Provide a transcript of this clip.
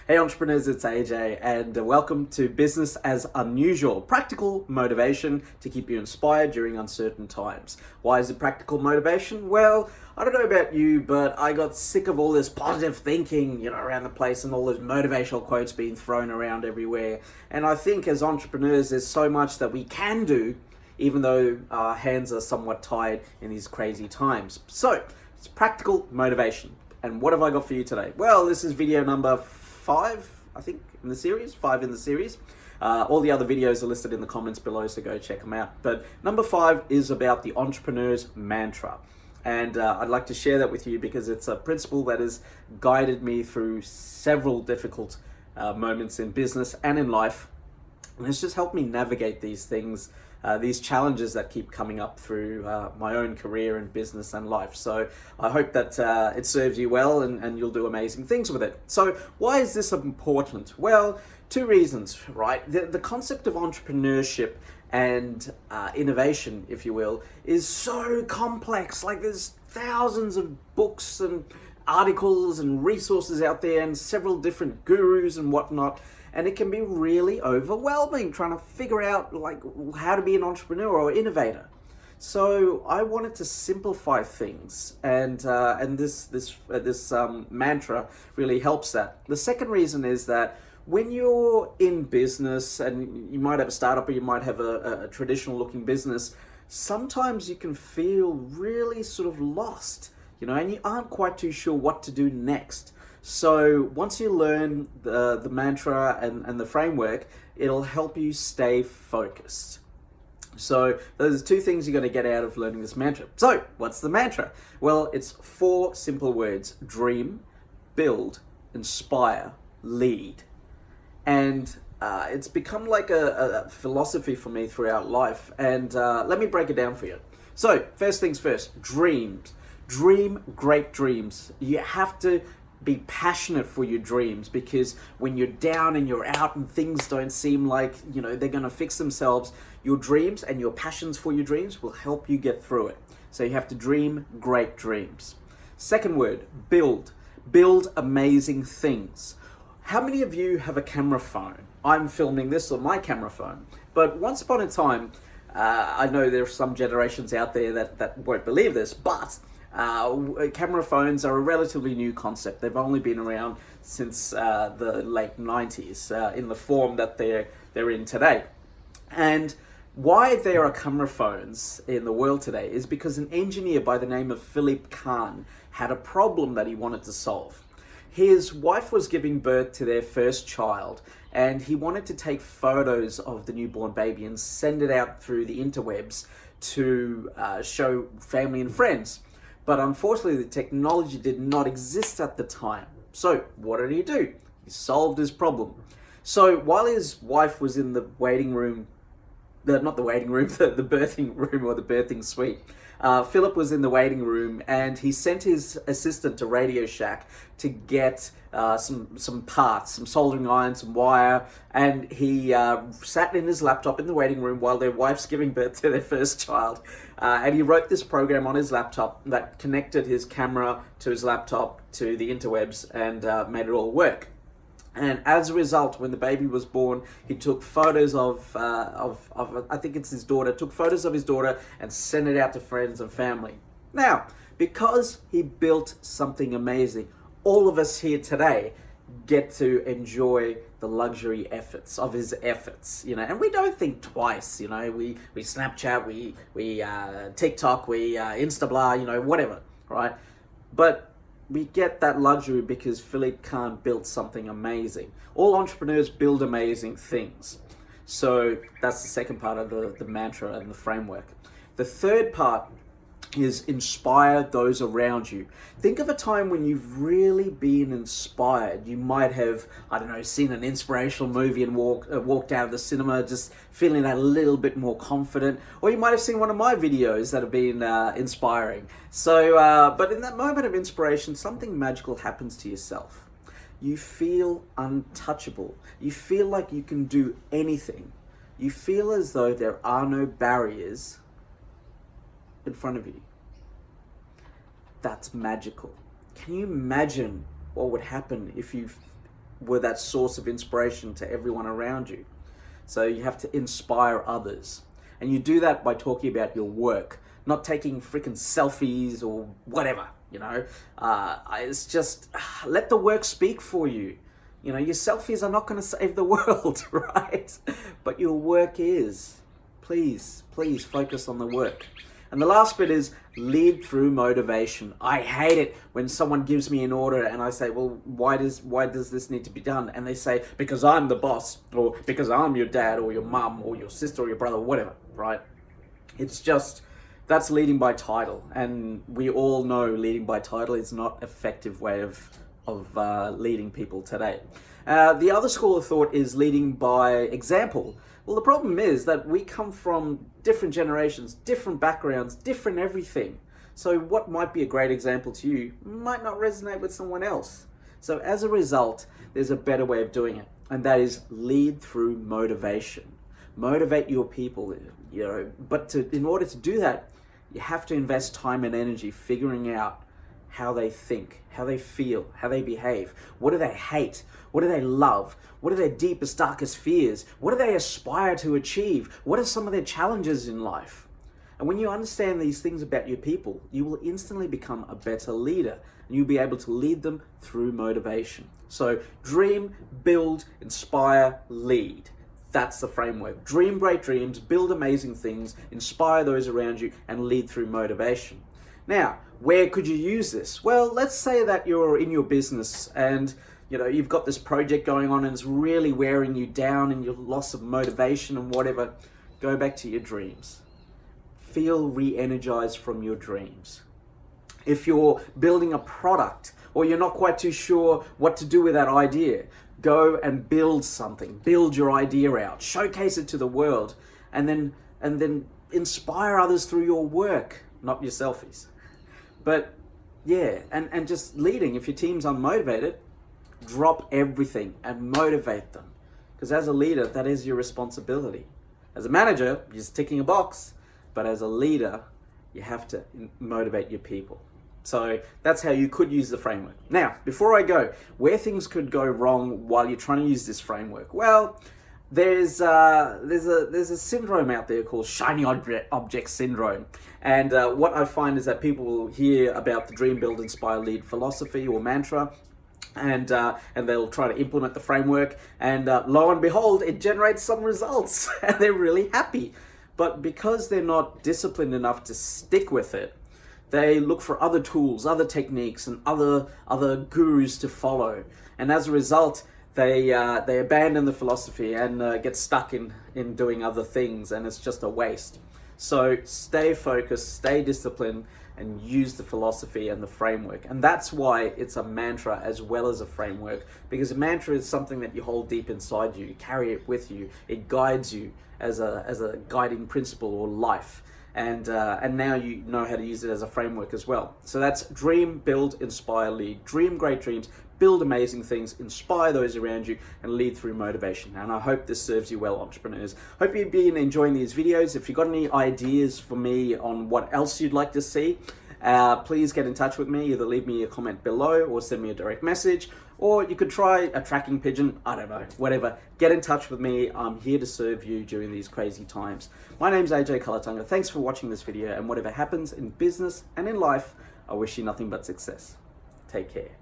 Hey entrepreneurs, it's AJ and welcome to Business as Unusual, practical motivation to keep you inspired during uncertain times. Why is it practical motivation? Well, I don't know about you, but I got sick of all this positive thinking, around the place and all those motivational quotes being thrown around everywhere. And I think as entrepreneurs, there's so much that we can do, even though our hands are somewhat tied in these crazy times. So, it's practical motivation. And what have I got for you today? Well, this is video number 5, I think, in the series. 5 in the series. All the other videos are listed in the comments below, so go check them out. But number 5 is about the entrepreneur's mantra. And I'd like to share that with you because it's a principle that has guided me through several difficult moments in business and in life. And it's just helped me navigate these things, these challenges that keep coming up through my own career and business and life. So I hope that it serves you well and you'll do amazing things with it. So why is this important? Well, 2 reasons, right? The concept of entrepreneurship and innovation, if you will, is so complex. Like there's thousands of books and articles and resources out there and several different gurus and whatnot. And it can be really overwhelming trying to figure out how to be an entrepreneur or innovator. So I wanted to simplify things, and this mantra really helps that. The second reason is that when you're in business, and you might have a startup or you might have a traditional looking business, sometimes you can feel really sort of lost, and you aren't quite too sure what to do next. So once you learn the mantra and the framework, it'll help you stay focused. So those are 2 things you're going to get out of learning this mantra. So what's the mantra? Well, it's 4 simple words: dream, build, inspire, lead. And it's become like a philosophy for me throughout life. And let me break it down for you. So first things first, dreams. Dream great dreams. You have to be passionate for your dreams, because when you're down and you're out and things don't seem like they're going to fix themselves, your dreams and your passions for your dreams will help you get through it. So you have to dream great dreams. Second word, build amazing things. How many of you have a camera phone? I'm filming this on my camera phone, but once upon a time, I know there are some generations out there that won't believe this, but camera phones are a relatively new concept. They've only been around since the late 90s in the form that they're in today. And why there are camera phones in the world today is because an engineer by the name of Philip Kahn had a problem that he wanted to solve. His wife was giving birth to their first child, and he wanted to take photos of the newborn baby and send it out through the interwebs to show family and friends. But unfortunately, the technology did not exist at the time. So what did he do? He solved his problem. So while his wife was in the waiting room, not the waiting room, the birthing room or the birthing suite, Philip was in the waiting room, and he sent his assistant to Radio Shack to get some parts, some soldering iron, some wire, and he sat in his laptop in the waiting room while their wife's giving birth to their first child, and he wrote this program on his laptop that connected his camera to his laptop to the interwebs and made it all work. And as a result, when the baby was born, he took photos of I think it's his daughter, took photos of his daughter and sent it out to friends and family. Now, because he built something amazing, all of us here today get to enjoy the luxury of his efforts, and we don't think twice, we Snapchat, we TikTok, we Instablah, whatever, right? But we get that luxury because Philip Kahn built something amazing. All entrepreneurs build amazing things. So that's the second part of the mantra and the framework. The third part is inspire those around you. Think of a time when you've really been inspired. You might have, seen an inspirational movie and walked out of the cinema just feeling that little bit more confident. Or you might have seen one of my videos that have been inspiring. So, but in that moment of inspiration, something magical happens to yourself. You feel untouchable. You feel like you can do anything. You feel as though there are no barriers in front of you. That's magical. Can you imagine what would happen if you were that source of inspiration to everyone around you. So you have to inspire others. And you do that by talking about your work, not taking freaking selfies or whatever, you know. It's just, let the work speak for you. You know, your selfies are not going to save the world, right? But your work is. Please focus on the work. And the last bit is lead through motivation. I hate it when someone gives me an order and I say, well, why does this need to be done? And they say, because I'm the boss, or because I'm your dad or your mum or your sister or your brother, or whatever, right? It's just, that's leading by title. And we all know leading by title is not an effective way of leading people today. The other school of thought is leading by example. Well, the problem is that we come from different generations, different backgrounds, different everything. So what might be a great example to you might not resonate with someone else. So as a result, there's a better way of doing it, and that is lead through motivation. Motivate your people, you know, but in order to do that, you have to invest time and energy figuring out how they think, how they feel, how they behave. What do they hate? What do they love? What are their deepest, darkest fears? What do they aspire to achieve? What are some of their challenges in life? And when you understand these things about your people, you will instantly become a better leader, and you'll be able to lead them through motivation. So dream, build, inspire, lead. That's the framework. Dream great dreams, build amazing things, inspire those around you, and lead through motivation. Now, where could you use this? Well, let's say that you're in your business and you know you've got this project going on and it's really wearing you down and your loss of motivation and whatever. Go back to your dreams. Feel re-energized from your dreams. If you're building a product or you're not quite too sure what to do with that idea, go and build something. Build your idea out. Showcase it to the world, and then inspire others through your work, not your selfies. But yeah, and just leading. If your team's unmotivated, drop everything and motivate them. Because as a leader, that is your responsibility. As a manager, you're just ticking a box. But as a leader, you have to motivate your people. So that's how you could use the framework. Now, before I go, where things could go wrong while you're trying to use this framework? Well, there's a syndrome out there called shiny object syndrome. And what I find is that people will hear about the dream, build, inspire, lead philosophy or mantra, and they'll try to implement the framework, and lo and behold, it generates some results and they're really happy. But because they're not disciplined enough to stick with it, they look for other tools, other techniques, and other gurus to follow. And as a result, they abandon the philosophy and get stuck in doing other things, and it's just a waste. So stay focused, stay disciplined, and use the philosophy and the framework. And that's why it's a mantra as well as a framework, because a mantra is something that you hold deep inside you. You carry it with you. It guides you as a guiding principle or life. And now you know how to use it as a framework as well. So that's dream, build, inspire, lead. Dream great dreams, build amazing things, inspire those around you, and lead through motivation. And I hope this serves you well, entrepreneurs. Hope you've been enjoying these videos. If you've got any ideas for me on what else you'd like to see, please get in touch with me. Either leave me a comment below or send me a direct message, or you could try a tracking pigeon. I don't know, whatever. Get in touch with me. I'm here to serve you during these crazy times. My name's AJ Kulatunga. Thanks for watching this video, and whatever happens in business and in life, I wish you nothing but success. Take care.